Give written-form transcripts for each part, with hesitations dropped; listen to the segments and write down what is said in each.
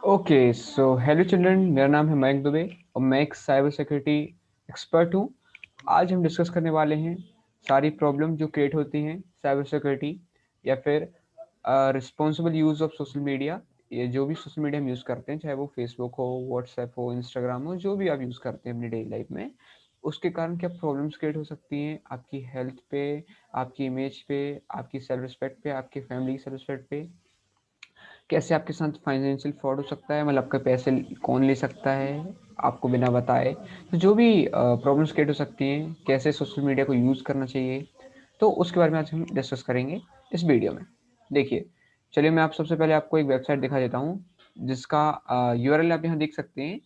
Okay so hello children, मेरा नाम है मयंक दुबे और मैं एक साइबर सिक्योरिटी एक्सपर्ट हूँ। आज हम डिस्कस करने वाले हैं सारी प्रॉब्लम जो क्रिएट होती हैं साइबर सिक्योरिटी या फिर responsible use of social media. ये जो भी सोशल मीडिया हम यूज़ करते हैं, चाहे वो फेसबुक हो, व्हाट्सएप हो, इंस्टाग्राम हो, जो भी आप यूज़ करते हैं अपनी डेली लाइफ में, उसके कारण क्या प्रॉब्लम्स क्रिएट हो सकती हैं आपकी हेल्थ पे, आपकी इमेज पे, आपकी सेल्फ रिस्पेक्ट पे, आपकी फैमिली की सेल्फ रिस्पेक्ट पे। कैसे आपके साथ फाइनेंशियल फ्रॉड हो सकता है, मतलब आपके पैसे कौन ले सकता है आपको बिना बताए। तो जो भी प्रॉब्लम्स क्रिएट हो सकती हैं, कैसे सोशल मीडिया को यूज़ करना चाहिए, तो उसके बारे में आज हम डिस्कस करेंगे इस वीडियो में। देखिए, चलिए मैं आप सबसे पहले आपको एक वेबसाइट दिखा देता हूँ जिसका यूआरएल आप यहाँ देख सकते हैं,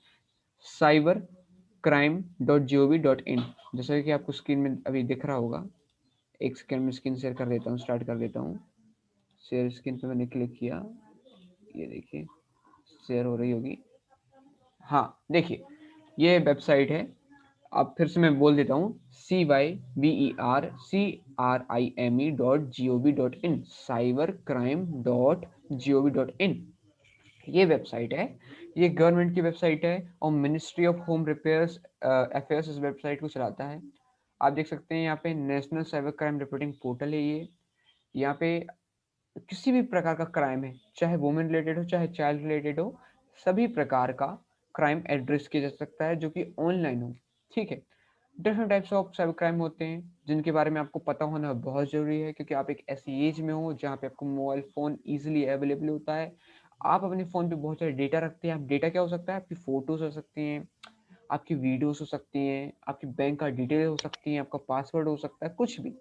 cybercrime.gov.in। जैसा कि आपको स्क्रीन में अभी दिख रहा होगा। एक सेकेंड में स्क्रीन शेयर कर देता हूँ, स्टार्ट कर देता हूँ। शेयर स्क्रीन पे मैंने क्लिक किया, ये देखिए शेयर हो रही होगी। हाँ देखिए, ये वेबसाइट है। अब फिर से मैं बोल देता हूँ, cybercrime.gov.in, cybercrime.gov.in। ये वेबसाइट है, ये गवर्नमेंट की वेबसाइट है और ministry of home repairs affairs इस वेबसाइट को चलाता है। आप देख सकते हैं यहाँ पे national cyber crime reporting portal है ये। यहाँ पे किसी भी प्रकार का क्राइम है, चाहे वुमेन रिलेटेड हो, चाहे चाइल्ड रिलेटेड हो, सभी प्रकार का क्राइम एड्रेस किया जा सकता है जो कि ऑनलाइन हो। ठीक है, different types of cyber crime होते हैं जिनके बारे में आपको पता होना बहुत ज़रूरी है, क्योंकि आप एक ऐसी एज में हो जहाँ पे आपको मोबाइल फ़ोन ईजिली अवेलेबल होता है। आप अपने फ़ोन पे बहुत सारे डेटा रखते हैं। आप डेटा क्या हो सकता है, आपकी फ़ोटोज़ हो सकती हैं, आपकी वीडियोज़ हो सकती हैं, आपकी बैंक का डिटेल हो सकती है, आपका पासवर्ड हो सकता है, कुछ भी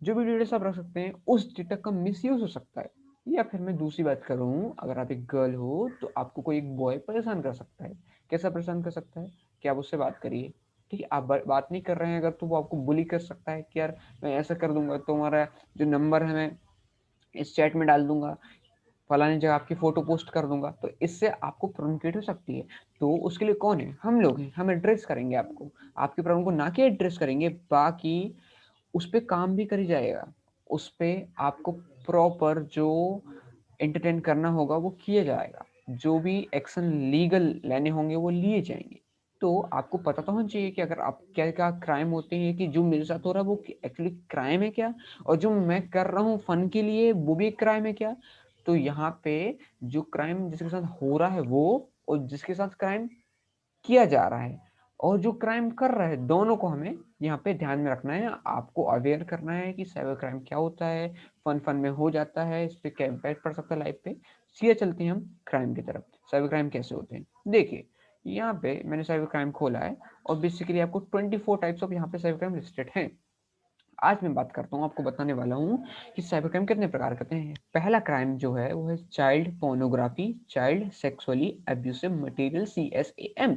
जो भी डिटेल्स आप रख सकते हैं, उस डेटा का मिसयूज हो सकता है। या फिर मैं दूसरी बात करूँ, अगर आप एक गर्ल हो तो आपको कोई एक बॉय परेशान कर सकता है। कैसा परेशान कर सकता है कि आप उससे बात करिए, ठीक है, आप बात नहीं कर रहे हैं अगर, तो वो आपको बुली कर सकता है कि यार मैं ऐसा कर दूंगा, तुम्हारा जो नंबर है मैं इस चैट में डाल दूंगा, फलानी जगह आपकी फोटो पोस्ट कर दूंगा। तो इससे आपको प्रॉब्लम क्रिएट हो सकती है। तो उसके लिए कौन है, हम लोग हैं। हम एड्रेस करेंगे आपको, आपकी प्रॉब्लम को ना कि एड्रेस करेंगे, बाकी उस पे काम भी करी जाएगा। उस पे आपको प्रॉपर जो एंटरटेन करना होगा वो किया जाएगा। जो भी एक्शन लीगल लेने होंगे वो लिए जाएंगे। तो आपको पता तो होना चाहिए कि अगर आप क्या क्या क्राइम होते हैं, कि जो मेरे साथ हो रहा है वो एक्चुअली क्राइम है क्या, और जो मैं कर रहा हूँ फन के लिए वो भी एक क्राइम है क्या। तो यहाँ पे जो क्राइम जिसके साथ हो रहा है वो, और जिसके साथ क्राइम किया जा रहा है, और जो क्राइम कर रहा है, दोनों को हमें यहाँ पे ध्यान में रखना है। आपको अवेयर करना है कि साइबर क्राइम क्या होता है, फन फन में हो जाता है, इस पे क्या इम्पैक्ट पड़ सकता है लाइफ पे। सीधे चलते हैं हम क्राइम की तरफ। साइबर क्राइम कैसे होते हैं, देखिए यहाँ पे मैंने साइबर क्राइम खोला है और बेसिकली आपको 24 टाइप्स ऑफ यहाँ पे साइबर क्राइम लिस्टेड हैं। आज मैं बात करता हूँ, आपको बताने वाला हूँ कि साइबर क्राइम कितने प्रकार करते हैं। पहला क्राइम जो है वो है child pornography, child sexually abusive material, CSAM।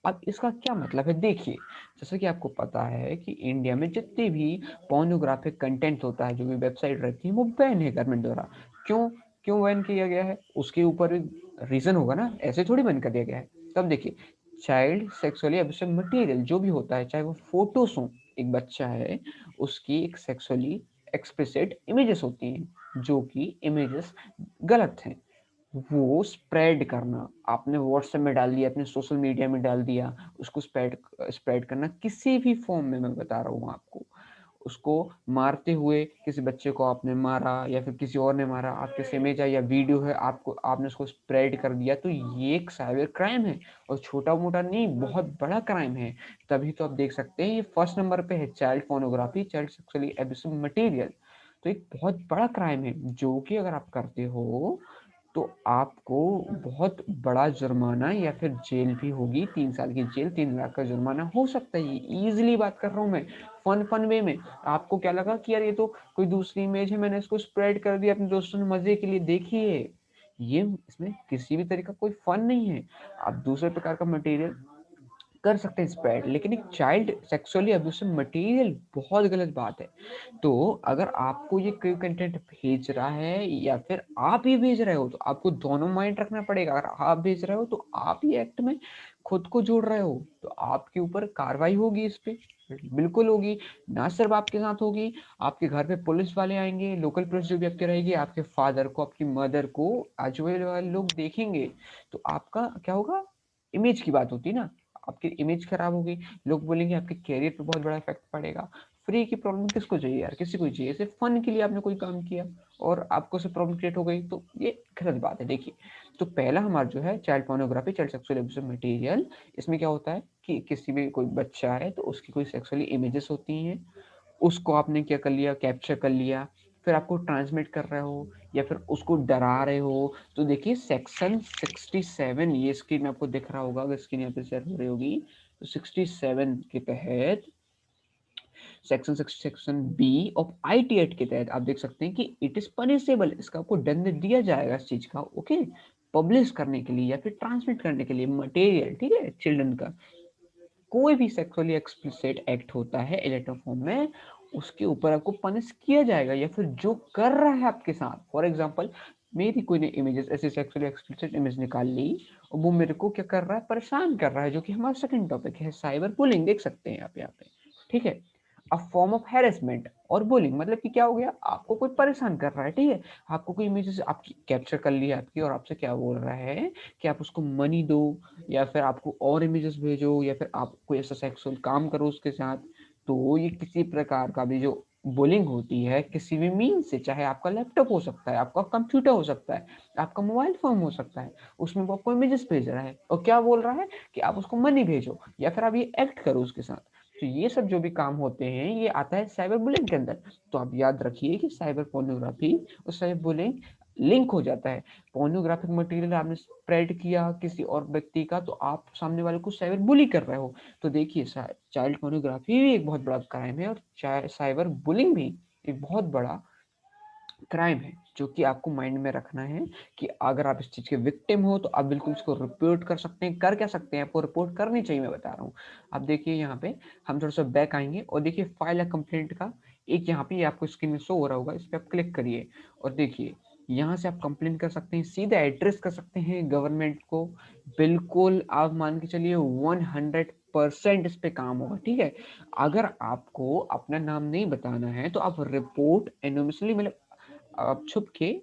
अब इसका क्या मतलब है, देखिए, जैसा कि आपको पता है कि इंडिया में जितने भी पोर्नोग्राफिक कंटेंट होता है, जो भी वेबसाइट रहती है, वो बैन है गवर्नमेंट द्वारा। क्यों क्यों बैन किया गया है, उसके ऊपर रीजन होगा ना, ऐसे थोड़ी बैन कर दिया गया है। तब देखिए, चाइल्ड सेक्सुअली अब्यूसिव मटेरियल जो भी होता है, चाहे वो फोटोज हो, एक बच्चा है उसकी एक सेक्सुअली एक्सप्लिसिट इमेजेस होती हैं, जो कि इमेजेस गलत हैं, वो स्प्रेड करना, आपने व्हाट्सएप में डाल दिया, अपने सोशल मीडिया में डाल दिया, उसको स्प्रेड स्प्रेड करना किसी भी फॉर्म में, मैं बता रहा हूँ आपको। उसको मारते हुए किसी बच्चे को आपने मारा या फिर किसी और ने मारा, आपके से इमेज है या वीडियो है, आपको आपने उसको स्प्रेड कर दिया, तो ये एक साइबर क्राइम है। और छोटा मोटा नहीं, बहुत बड़ा क्राइम है। तभी तो आप देख सकते हैं ये फर्स्ट नंबर पे है, child pornography, child sexually abusive material. तो एक बहुत बड़ा क्राइम है जो कि अगर आप करते हो तो आपको बहुत बड़ा जुर्माना या फिर जेल भी होगी, 3 साल की जेल, 3 लाख का जुर्माना हो सकता है। ये ईजिली बात कर रहा हूँ मैं, फन फन वे में। आपको क्या लगा कि यार ये तो कोई दूसरी इमेज है, मैंने इसको स्प्रेड कर दिया अपने दोस्तों ने मजे के लिए, देखिए ये, इसमें किसी भी तरह का कोई फन नहीं है। आप दूसरे प्रकार का मटेरियल कर सकते हैं स्प्रेड, लेकिन एक चाइल्ड सेक्सुअली अब्यूसिव मटेरियल बहुत गलत बात है। तो अगर आपको ये कोई कंटेंट भेज रहा है या फिर आप ही भेज रहे हो, तो आपको दोनों माइंड रखना पड़ेगा। अगर आप भेज रहे हो तो आप ये एक्ट में खुद को जोड़ रहे हो, तो आपके ऊपर कार्रवाई होगी इस पे। रिस्पॉन्सिबिलिटी? बिल्कुल होगी। ना सिर्फ आपके साथ होगी, आपके घर पे पुलिस वाले आएंगे, लोकल पुलिस जो भी आपके रहेगी, आपके फादर को, आपकी मदर को, आजू बाजू वाले लोग देखेंगे, तो आपका क्या होगा, इमेज की बात होती है ना, आपकी इमेज खराब होगी, लोग बोलेंगे, आपके कैरियर पे बहुत बड़ा इफेक्ट पड़ेगा। फ्री की प्रॉब्लम किसको चाहिए यार, किसी को चाहिए, सिर्फ फन के लिए आपने कोई काम किया और आपको से प्रॉब्लम क्रिएट हो गई, तो ये गलत बात है। देखिए, तो पहला हमारा जो है child pornography, child sexual abuse material, इसमें क्या होता है कि किसी भी कोई बच्चा है तो उसकी कोई सेक्सुअली इमेजेस होती हैं, उसको आपने क्या कर लिया, कैप्चर कर लिया, फिर आपको ट्रांसमिट कर रहे हो या फिर उसको डरा रहे हो। तो देखिए सेक्शन 67, ये स्क्रीन में आपको दिख रहा होगा, अगर स्क्रीन यहाँ पे शेयर हो रही होगी, तो 67 के तहत, section B of IT act के तहत आप देख सकते हैं कि इट इज पनिशेबल, इसका आपको दंड दिया जाएगा इस चीज का, ओके, पब्लिश करने के लिए या फिर ट्रांसमिट करने के लिए मटेरियल, ठीक है, चिल्ड्रन का। कोई भी सेक्सुअली एक्सप्लिसिट एक्ट होता है इलेक्ट्रॉनिक फॉर्म में, उसके ऊपर आपको पनिश किया जाएगा, या फिर जो कर रहा है आपके साथ, फॉर एग्जांपल मेरी कोई ने इमेजेस ऐसे सेक्सुअली एक्सप्लिसिट इमेज निकाल ली और वो मेरे को क्या कर रहा है, परेशान कर रहा है, जो कि हमारा सेकंड टॉपिक है, साइबर बुलिंग, देख सकते हैं आप यहाँ पे, ठीक है, अ फॉर्म ऑफ हैरेसमेंट और बुलिंग, मतलब कि क्या हो गया, आपको कोई परेशान कर रहा है, ठीक है, आपको कोई इमेजेस आपकी कैप्चर कर लिया आपकी, और आपसे क्या बोल रहा है कि आप उसको मनी दो, या फिर आपको और इमेजेस भेजो, या फिर आप कोई ऐसा सेक्सुअल काम करो उसके साथ। तो ये किसी प्रकार का भी जो बुलिंग होती है, किसी भी मीन से, चाहे आपका लैपटॉप हो सकता है, आपका कंप्यूटर हो सकता है, आपका मोबाइल फोन हो सकता है, उसमें वो आपको इमेजेस भेज रहा है और क्या बोल रहा है कि आप उसको मनी भेजो या फिर आप ये एक्ट करो उसके साथ। तो ये सब जो भी काम होते हैं ये आता है साइबर बुलिंग के अंदर। तो आप याद रखिए कि साइबर पोर्नोग्राफी और साइबर बुलिंग लिंक हो जाता है। पोर्नोग्राफिक मटेरियल आपने स्प्रेड किया किसी और व्यक्ति का, तो आप सामने वाले को साइबर बुली कर रहे हो। तो देखिए चाइल्ड पोर्नोग्राफी भी एक बहुत बड़ा क्राइम है, और साइबर बुलिंग भी एक बहुत बड़ा क्राइम है, जो कि आपको माइंड में रखना है कि अगर आप इस चीज के विक्टिम हो तो आप बिल्कुल इसको रिपोर्ट कर सकते हैं। कर क्या सकते हैं, आपको रिपोर्ट करनी चाहिए, मैं बता रहा हूँ। आप देखिए यहाँ पे हम थोड़ा सा बैक आएंगे और देखिए फाइल अ कंप्लेंट का एक यहाँ पे आपको स्क्रीन में शो हो रहा होगा, इस पर आप क्लिक करिए और देखिए यहाँ से आप कंप्लेन कर सकते हैं, सीधा एड्रेस कर सकते हैं गवर्नमेंट को। बिल्कुल आप मान के चलिए 100% इस पे काम होगा, ठीक है। अगर आपको अपना नाम नहीं बताना है तो आप रिपोर्ट एनोनिमसली, मतलब आप छुप के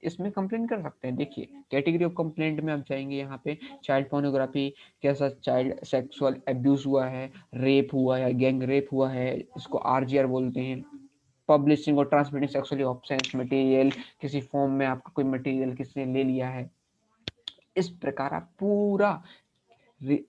इसमें कंप्लेंट कर सकते हैं। देखिए कैटेगरी ऑफ कंप्लेंट में आप जाएंगे, यहाँ पे चाइल्ड पोर्नोग्राफी, कैसा चाइल्ड सेक्सुअल अब्यूज हुआ है, रेप हुआ है, गैंग रेप हुआ है, इसको आरजीआर बोलते हैं, पब्लिशिंग और ट्रांसमिटिंग सेक्सुअली ऑब्सेंस मटेरियल, किसी फॉर्म में आपका कोई मटेरियल किसी ने ले लिया है, इस प्रकार आप पूरा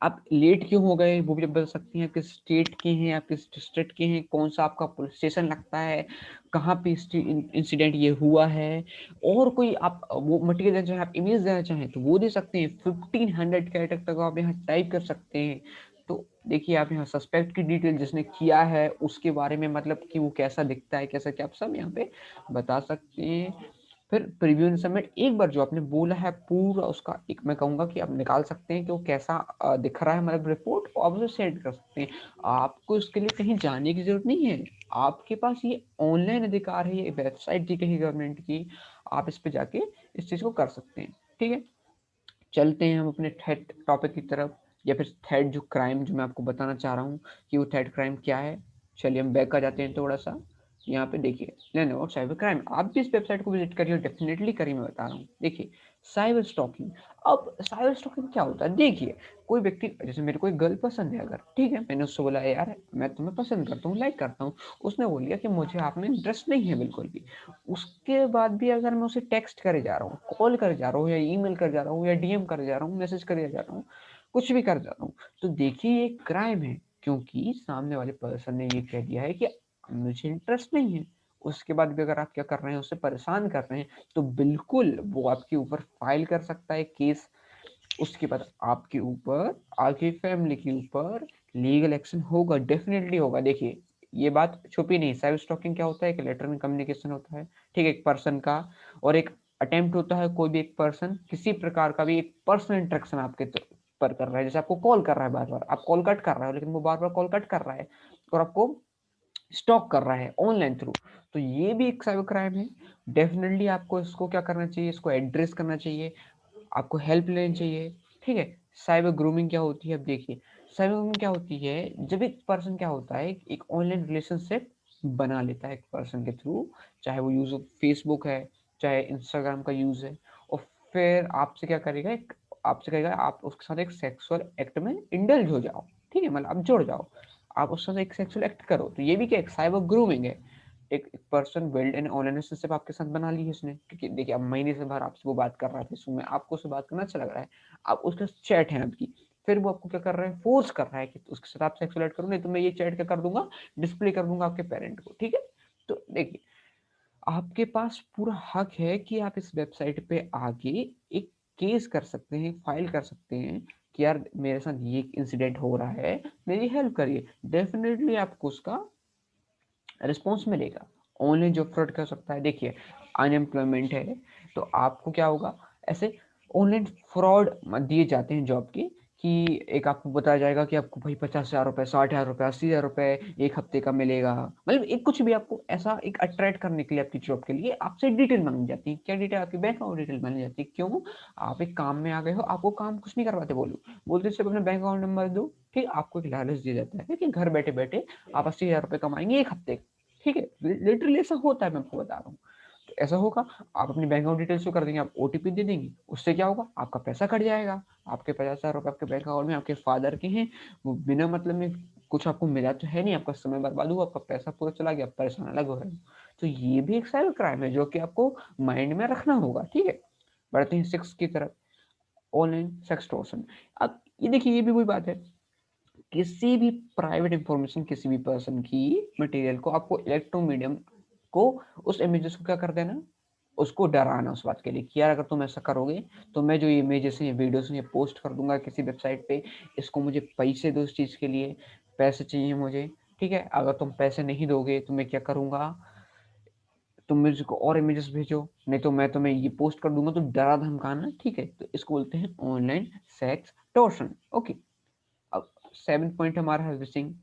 आप लेट क्यों हो गए वो भी बता सकती हैं, किस स्टेट के हैं, आप किस डिस्ट्रिक्ट के हैं, कौन सा आपका पुलिस स्टेशन लगता है, कहाँ पे इंसिडेंट ये हुआ है, और कोई आप वो मटेरियल देना चाहें, आप इमेज देना चाहें तो वो दे सकते हैं। 1500 कैरेक्टर तक आप यहाँ टाइप कर सकते हैं। तो देखिए आप यहाँ सस्पेक्ट की डिटेल जिसने किया है उसके बारे में, मतलब कि वो कैसा दिखता है, कैसा क्या, आप सब यहाँ पे बता सकते हैं। फिर प्रीव्यू एंड सबमिट, एक बार जो आपने बोला है पूरा उसका एक मैं कहूंगा कि आप निकाल सकते हैं कि वो कैसा दिख रहा है, मतलब रिपोर्ट आप उसे सेंड कर सकते हैं। आपको इसके लिए कहीं जाने की जरूरत नहीं है, आपके पास ये ऑनलाइन अधिकार है, ये वेबसाइट दी गई गवर्नमेंट की, आप इस पे जाके इस चीज को कर सकते हैं, ठीक है। चलते हैं हम अपने थर्ड टॉपिक की तरफ, या फिर थर्ड जो क्राइम जो मैं आपको बताना चाह रहा हूँ कि वो थर्ड क्राइम क्या है। चलिए हम बैक आ जाते हैं थोड़ा सा, यहाँ पे देखिए लर्न अबाउट साइबर क्राइम, आप भी इस वेबसाइट को विजिट करिए, डेफिनेटली करिए, मैं बता रहा हूँ। देखिए साइबर स्टॉकिंग, अब साइबर स्टॉकिंग क्या होता है, देखिए कोई व्यक्ति, जैसे मेरे को एक गर्ल पसंद है, अगर ठीक है मैंने उससे बोला यार मैं तुम्हें पसंद करता हूँ, लाइक करता हूँ, उसने बोल दिया कि मुझे आप में इंटरेस्ट नहीं है बिल्कुल भी, उसके बाद भी अगर मैं उसे टेक्स्ट करे जा रहा हूँ, कॉल करे जा रहा हूँ, या ईमेल कर जा रहा हूँ, या डीएम करे जा रहा हूँ, मैसेज करे जा रहा हूँ, कुछ भी कर जा रहा हूँ, तो देखिए ये क्राइम है, क्योंकि सामने वाले पर्सन ने ये कह दिया है कि मुझे इंटरेस्ट नहीं है। उसके बाद भी अगर आप क्या कर रहे हैं, उससे परेशान कर रहे हैं, तो बिल्कुल वो आपके ऊपर फाइल कर सकता है केस। उसके बाद आपके ऊपर, आपकी फैमिली के ऊपर लीगल एक्शन होगा, डेफिनेटली होगा। देखिए ये बात छुपी नहीं, साइबर स्टॉकिंग क्या होता है, एक इलेक्ट्रॉनिक कम्युनिकेशन होता है, ठीक है, एक पर्सन का, और एक अटेम्प्ट होता है, कोई भी एक पर्सन किसी प्रकार का भी एक पर्सनल इंटरेक्शन आपके पर कर रहा है, जैसे आपको कॉल कर रहा है बार बार, आप कॉल कट कर रहे हो लेकिन वो बार बार कॉल कट कर रहा है और आपको स्टॉक कर रहा है ऑनलाइन थ्रू, तो ये भी एक साइबर क्राइम है। डेफिनेटली आपको इसको क्या करना चाहिए, इसको एड्रेस करना चाहिए, आपको हेल्प लेनी चाहिए, ठीक है। साइबर ग्रूमिंग क्या होती है, अब देखिए साइबर ग्रूमिंग क्या होती है, जब एक पर्सन क्या होता है, एक ऑनलाइन रिलेशनशिप बना लेता है एक पर्सन के थ्रू, चाहे वो यूज फेसबुक है, चाहे इंस्टाग्राम का यूज है, और फिर आपसे क्या करेगा, एक आपसे कहेगा आप उसके साथ एक सेक्सुअल एक्ट में इंडल्ज हो जाओ, ठीक है, मतलब आप जुड़ जाओ, आप उसके साथ एक सेक्सुअल एक्ट करो, तो ये भी क्या एक साइबर ग्रूमिंग है। एक person build an online relationship आपके साथ बना ली है उसने, क्योंकि देखिए अब महीने से बाहर आपसे वो बात कर रहा था, इसमें आपको उससे बात करना अच्छा लग रहा है, आप उसके साथ चैट है आपकी, फिर वो आपको क्या कर रहा है, फोर्स कर रहा है कि उसके साथ आप सेक्सुअल एक्ट करो, नहीं तो मैं ये चैट क्या कर दूंगा, डिस्प्ले कर दूंगा आपके पेरेंट को, ठीक है। तो देखिए आपके पास पूरा हक है कि आप इस वेबसाइट पे आके एक केस कर सकते हैं, फाइल कर सकते हैं कि यार मेरे साथ ये इंसिडेंट हो रहा है, मेरी हेल्प करिए, डेफिनेटली आपको उसका रिस्पॉन्स मिलेगा। ऑनलाइन जो फ्रॉड कर सकता है, देखिए अनएम्प्लॉयमेंट है तो आपको क्या होगा, ऐसे ऑनलाइन फ्रॉड दिए जाते हैं जॉब के, कि एक आपको बताया जाएगा कि आपको भाई 50,000 रुपए, 60,000 रुपए, 80,000 रुपए एक हफ्ते का मिलेगा, मतलब एक कुछ भी आपको ऐसा एक अट्रैक्ट करने के लिए आपकी जॉब के लिए आपसे डिटेल मांगी जाती है। क्या डिटेल? आपकी बैंक अकाउंट डिटेल मांगी जाती है। क्यों? आप एक काम में आ गए हो, आपको काम कुछ नहीं करवाते, बोलते सिर्फ अपना बैंक अकाउंट नंबर दो, ठीक, आपको एक लालच दिया जाता है कि घर बैठे बैठे आप 80,000 रुपए कमाएंगे एक हफ्ते, ठीक है, लिटरली ऐसा होता है, मैं आपको बता रहा हूँ। तो ऐसा होगा, आप अपनी बैंक अकाउंट डिटेल्स शो कर देंगे, आप ओटीपी दे देंगे, उससे क्या होगा, आपका पैसा कट जाएगा, आपके 50,000 रुपए आपके बैंक अकाउंट में आपके फादर के हैं, वो बिना मतलब में कुछ आपको मिला तो है नहीं, आपका समय बर्बाद हुआ, आपका पैसा पूरा चला गया, परेशान अलग हो रहे हो। तो ये भी एक साइबर क्राइम है जो कि आपको माइंड में रखना होगा, ठीक है। बढ़ते हैं सिक्स की तरफ, ऑनलाइन सेक्सटॉर्शन। अब ये देखिए, ये भी वही बात है, किसी भी प्राइवेट इंफॉर्मेशन, किसी भी पर्सन की मटेरियल को आपको इलेक्ट्रो मीडियम को, उस इमेजेस को क्या कर देना, उसको डराना उस बात के लिए कि यार अगर तुम ऐसा करोगे तो मैं जो इमेजेस हैं, वीडियोस हैं, पोस्ट कर दूंगा किसी वेबसाइट पे, इसको मुझे पैसे दो, इस चीज के लिए पैसे चाहिए मुझे, ठीक है, अगर तुम पैसे नहीं दोगे तो मैं क्या करूंगा, तुम मुझको और इमेजेस भेजो, नहीं तो मैं तुम्हें ये पोस्ट कर दूंगा, तो डरा धमकाना, ठीक है, तो इसको बोलते हैं ऑनलाइन सेक्स टॉर्शन। ओके, अब 7 पॉइंट हमारा है विशिंग।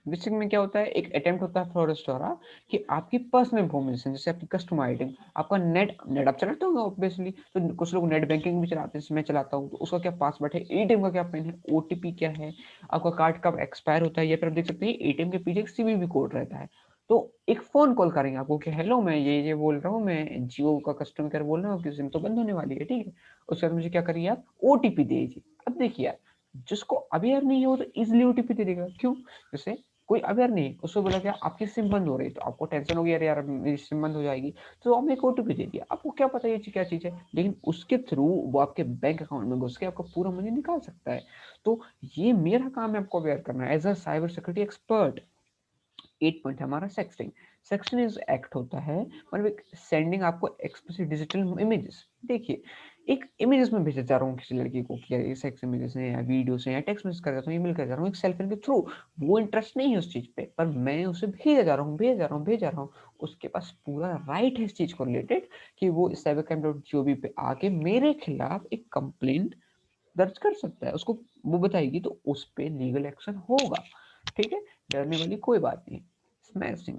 विशिंग में क्या होता है, एक अटेम्प्ट होता है फ्रॉडस्टर द्वारा कि आपकी पर्सनल इन्फॉर्मेशन, जैसे आपकी कस्टमर आइडिंग, आपका नेट आप चलाते होंगे ऑब्वियसली, तो कुछ लोग नेट बैंकिंग भी चलाते हैं, जैसे मैं चलाता हूँ, तो उसका क्या पासवर्ड है, एटीएम का क्या पिन है, ओटीपी क्या है, आपका कार्ड कब एक्सपायर होता है, या फिर आप देख सकते हैं एटीएम के पीछे एक सीवीवी कोड रहता है। तो एक फोन कॉल करेंगे आपको कि हेलो मैं ये बोल रहा हूँ, मैं जियो का कस्टमर केयर बोल रहा हूँ, आपकी सिम तो बंद होने वाली है, ठीक है, उसके बाद मुझे क्या करिए, आप ओटीपी दीजिए। अब देखिए यार, जिसको अवेयर नहीं हो तो इजिली ओटीपी दे देगा, क्यों, जैसे कोई अवेयर नहीं, उसको बोला गया आपकी सिम बंद हो रही है, तो आपको टेंशन हो गया, यार मेरी सिम बंद हो जाएगी, तो आपने एक ओटीपी दे दिया, आपको क्या पता ये क्या चीज है, लेकिन उसके थ्रू वो आपके बैंक अकाउंट में घुस के आपका पूरा मनी निकाल सकता है। तो ये मेरा काम है आपको अवेयर करना as a cyber security expert. 8 point हमारा सेक्सटिंग। सेक्सटिंग इज एक्ट होता है, मतलब सेंडिंग आपको एक्सप्लिसिट डिजिटल इमेजेस। देखिए एक इमेजेस में भेजा जा रहा हूँ किसी लड़की को कि ये सेक्स इमेजेस हैं या वीडियोस हैं या टेक्स्ट मैसेज कर जाता हूँ, ईमेल कर जा रहा हूँ एक सेल्फी के थ्रू, वो इंटरेस्ट नहीं है उस चीज पे, पर मैं उसे भेजा जा रहा हूँ, भेजा जा रहा हूँ, उसके पास पूरा राइट है इस चीज को रिलेटेड कि वो cybercrime.gov पे आके मेरे खिलाफ एक कंप्लेंट दर्ज कर सकता है, उसको वो बताएगी तो उस पे लीगल एक्शन होगा, ठीक है, डरने वाली कोई बात नहीं। स्मैशिंग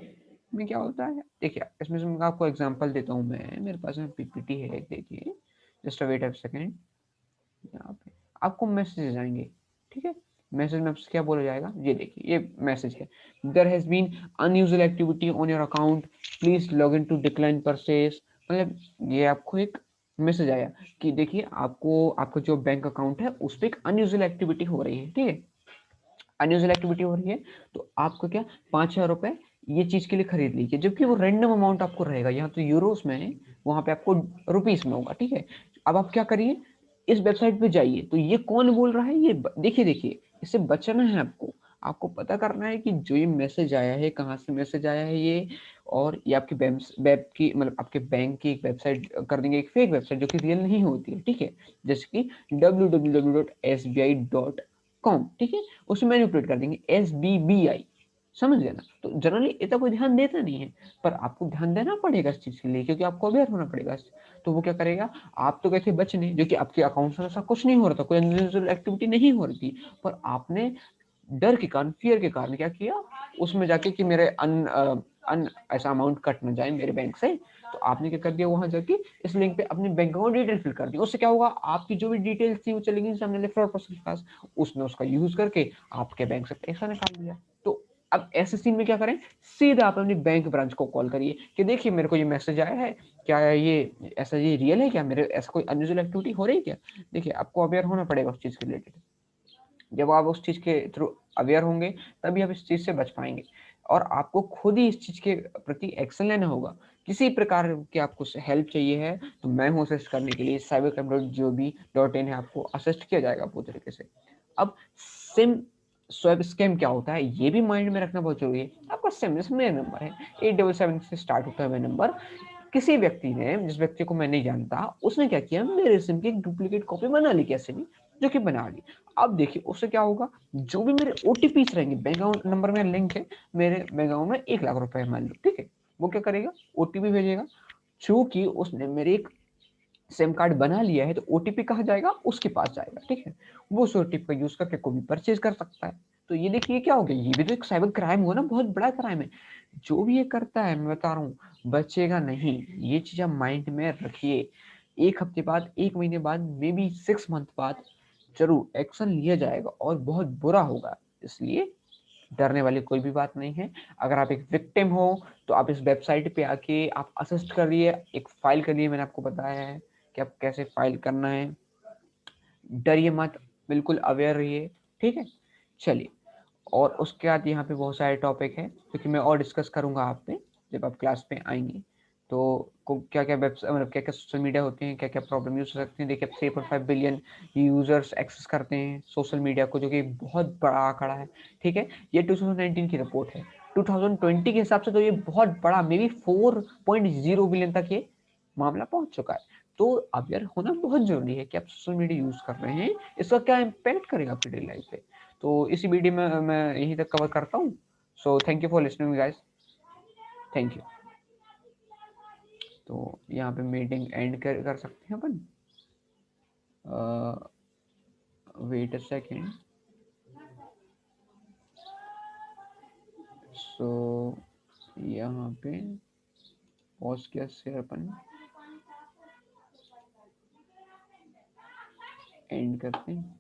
में क्या होता है, देखिए इसमें से मैं आपको एग्जांपल देता हूँ, मैं मेरे पास में पीपीटी है, देखिए, जस्ट वेट अ सेकंड, यहाँ पे आपको मैसेज आएंगे, ठीक है, मैसेज में आपसे क्या बोला जाएगा, ये देखिए ये मैसेज है, there has been unusual activity on your account, please log in to decline purchase, मतलब ये आपको एक मैसेज आया कि देखिए आपको आपका जो बैंक अकाउंट है उस पर एक अनयूजुअल एक्टिविटी हो रही है, ठीक है, अनयूजुअल एक्टिविटी हो रही है, तो आपको क्या 5,000 रुपए ये चीज के लिए खरीद लीजिए, जबकि वो रैंडम अमाउंट आपको रहेगा, यहाँ तो यूरोस में है, वहां पे आपको रुपीस में होगा, ठीक है। अब आप क्या करिए, इस वेबसाइट पे जाइए, तो ये कौन बोल रहा है, ये देखिए देखिए, इससे बचना है आपको, आपको पता करना है कि जो ये मैसेज आया है, कहाँ से मैसेज आया है ये, और ये आपकी वेब की, मतलब आपके बैंक की एक वेबसाइट कर देंगे, एक फेक वेबसाइट जो कि रियल नहीं होती है, ठीक है, जैसे कि www.sbi.com, ठीक है, उसमें मैनिपुलेट कर देंगे SBBI, समझ गए ना। तो जनरली इतना कोई ध्यान देता नहीं है, पर आपको ध्यान देना पड़ेगा इस चीज के लिए, क्योंकि आपको अवेयर होना पड़ेगा। तो वो क्या करेगा, आप तो कहते बचने, जो कि आपके अकाउंट में ऐसा कुछ नहीं हो रहा था, कोई अनयूजुअल एक्टिविटी नहीं हो रही थी, पर आपने डर के कारण, फियर के कारण क्या किया, उसमें जाके कि मेरे अन ऐसा अमाउंट कट ना जाए मेरे बैंक से, तो तो आपने क्या कर दिया, वहां जाके इस लिंक पे अपनी बैंक अकाउंट डिटेल फिल कर दी। उससे क्या होगा, आपकी जो भी डिटेल्स थी वो चलेगी सामने वाले फ्रॉड पर्सन के पास, उसने उसका यूज करके आपके बैंक से पैसा निकाल लिया। तो अब ऐसे सीन में क्या करें, सीधा आप अपनी बैंक ब्रांच को कॉल करिए कि देखिए मेरे को ये मैसेज आया है, क्या ये ऐसा ये रियल है क्या, मेरे ऐसा कोई अनयूजुअल एक्टिविटी हो रही है क्या। देखिए आपको अवेयर होना पड़ेगा उस चीज के रिलेटेड। जब आप उस चीज के थ्रू अवेयर होंगे तभी आप इस चीज से बच पाएंगे, और आपको खुद ही इस चीज के प्रति एक्शन लेना होगा। किसी प्रकार की आपको हेल्प चाहिए है तो मैं हूँ असिस्ट करने के लिए। cybercrime.gov.in है, आपको असिस्ट किया जाएगा पूरी तरीके से। अब सिम स्वैप स्कैम क्या होता है ये भी माइंड में रखना बहुत जरूरी है। आपका सिम जैसे मेरा नंबर है 877 से स्टार्ट होता है मेरा नंबर, किसी व्यक्ति ने, जिस व्यक्ति को मैं नहीं जानता, उसने क्या किया, मेरे सिम की एक डुप्लीकेट कॉपी बना ली कैसे भी, जो कि बना ली। अब देखिए उससे क्या होगा, जो भी मेरे ओटीपीस रहेंगे, बैंक अकाउंट नंबर में लिंक है मेरे बैंक अकाउंट में 1 लाख रुपए मान लो, ठीक है, वो क्या करेगा, ओटीपी भेजेगा। चूंकि उसने मेरे एक सिम कार्ड बना लिया है तो ओटीपी कहाँ जाएगा, उसके पास जाएगा, ठीक है। वो उस ओटीपी का यूज करके कोई भी परचेज कर सकता है। तो ये देखिए क्या हो गया, ये भी तो एक साइबर क्राइम हुआ ना, बहुत बड़ा क्राइम है। जो भी ये करता है मैं बता रहा हूँ बचेगा नहीं। ये चीज आप माइंड में रखिए। 1 हफ्ते बाद, 1 महीने बाद, मे बी 6 मंथ बाद जरूर एक्शन लिया जाएगा और बहुत बुरा होगा। इसलिए डरने वाली कोई भी बात नहीं है। अगर आप एक विक्टिम हो तो आप इस वेबसाइट पे आके आप असिस्ट करिए, एक फाइल करिए, मैंने आपको बताया है कि आप कैसे फाइल करना है। डरिए मत, बिल्कुल अवेयर रहिए, ठीक है। चलिए, और उसके बाद यहाँ पे बहुत सारे टॉपिक है क्योंकि मैं और डिस्कस करूंगा आप पे जब आप क्लास पे आएंगे। तो क्या क्या वेबसाइट, मतलब क्या क्या सोशल मीडिया होते हैं, क्या क्या प्रॉब्लम यूज हो सकती है। देखिए 3.5 बिलियन यूजर्स एक्सेस करते हैं सोशल मीडिया को, जो कि बहुत बड़ा आंकड़ा है, ठीक है। ये 2019 की रिपोर्ट है। 2020 के हिसाब से तो ये बहुत बड़ा, मे बी 4.0 बिलियन तक ये मामला पहुंच चुका है। तो अवेयर होना बहुत जरूरी है कि आप सोशल मीडिया यूज कर रहे हैं, इसका क्या इम्पैक्ट करेगा आपकी डेली लाइफ पे। तो इसी वीडियो में मैं यहीं तक कवर करता हूँ। So thank you for listening guys, thank you. तो यहाँ पे मीटिंग एंड कर सकते हैं अपन। Wait a second. सो यहाँ पे पॉज किया से अपन एंड करते हैं।